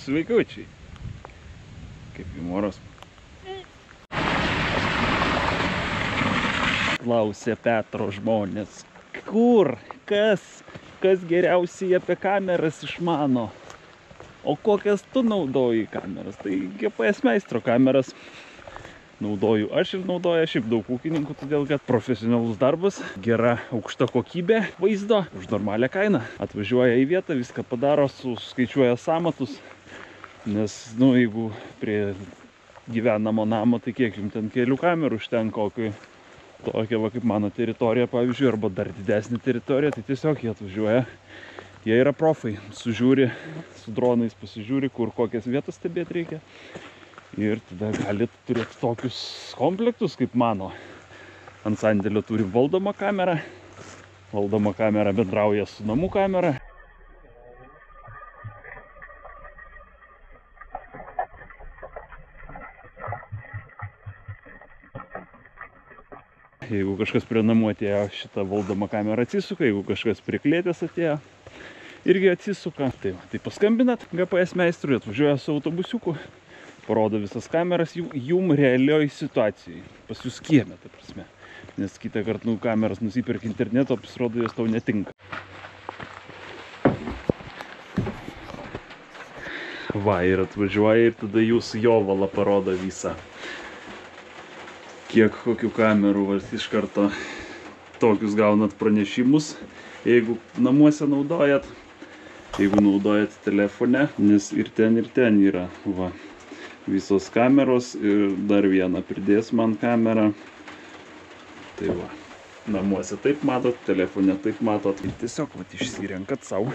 Sveikučiai. Kaip jumoras. Klausė Petro žmonės. Kur? Kas geriausiai apie kameras išmano? O kokias tu naudoji kameras? Tai GPS meistro kameras naudoju aš ir naudoja šiaip daug ūkininkų, todėl kad profesionalus darbas, gera aukšta kokybė vaizdo už normalią kainą. Atvažiuoja į vietą, viską padaro, suskaičiuoja sąmatus, nes, jeigu prie gyvenamo namo, tai kiek jums ten kelių kamerų užtenka, tokia va kaip mano teritorija, pavyzdžiui, arba dar didesnė teritorija, tai tiesiog jie atvažiuoja. Jie yra profai, sužiūri, su dronais pasižiūri, kur kokias vietas stebėti reikia. Ir tada galit turėti tokius komplektus, kaip mano. Ant sandėlio turi valdomą kamerą. Valdoma kamera bendrauja su namų kamera. Jeigu kažkas prie namų atėjo, šitą valdomą kamerą atsisuka. Jeigu kažkas prie klėtės atėjo, irgi atsisuka. Tai paskambinat GPS meistrui, atvažiuoja su autobusiuku, parodo visas kameras jum realioj situacijai. Pas jūs kieme, ta prasme. Nes kitą kartą kameras nusipirk interneto, pasirodo, jos tau netinka. Va, ir atvažiuoja ir tada jūs jovalą parodo visą. Kiek kokių kamerų, iš karto tokius gaunat pranešimus, jeigu namuose naudojat. Jeigu naudojat telefone, nes ir ten yra, va, visos kameros ir dar vieną pridės man kamerą. Tai va, namuose taip matot, telefone taip matot. Ir tiesiog, va, išsirenkat savo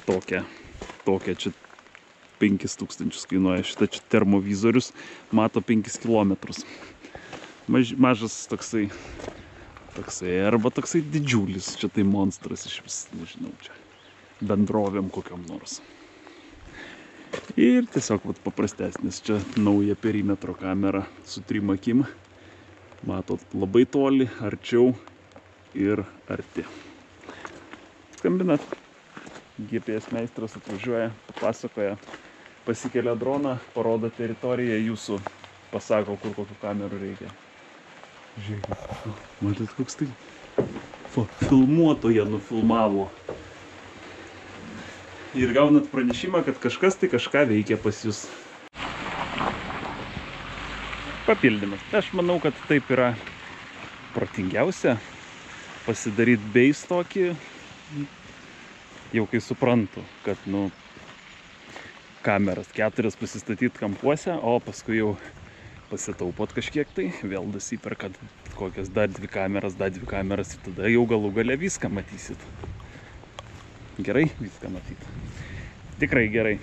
tokią čia 5000 kainuoja. Šitą čia termovizorius mato 5 kilometrus. Mažas toksai, arba toksai didžiulis, čia tai monstras iš vis, nežinau, čia bendrovėm kokiam nors. Ir tiesiog vat paprastesnis, čia nauja perimetro kamera su 3 akim. Matot labai toli, arčiau ir arti. Skambinat, GPS meistras atvažiuoja, papasakoja, pasikelia droną, parodo teritoriją jūsų, pasako, kur kokių kamerų reikia. Žiūrėkit, matot, koks tai filmuotoje nufilmavo. Ir gaunat pranešimą, kad kažkas tai kažką veikia pas jūs. Papildymas. Aš manau, kad taip yra protingiausia pasidaryti beis tokį, jau kai suprantu, kad, kameras 4 pasistatyti kampuose, o paskui jau pasitaupot kažkiek tai, vėl dasiperkat kokias dar 2 kameras ir tada jau galų gale viską matysit. Gerai viską matyt. Tikrai gerai.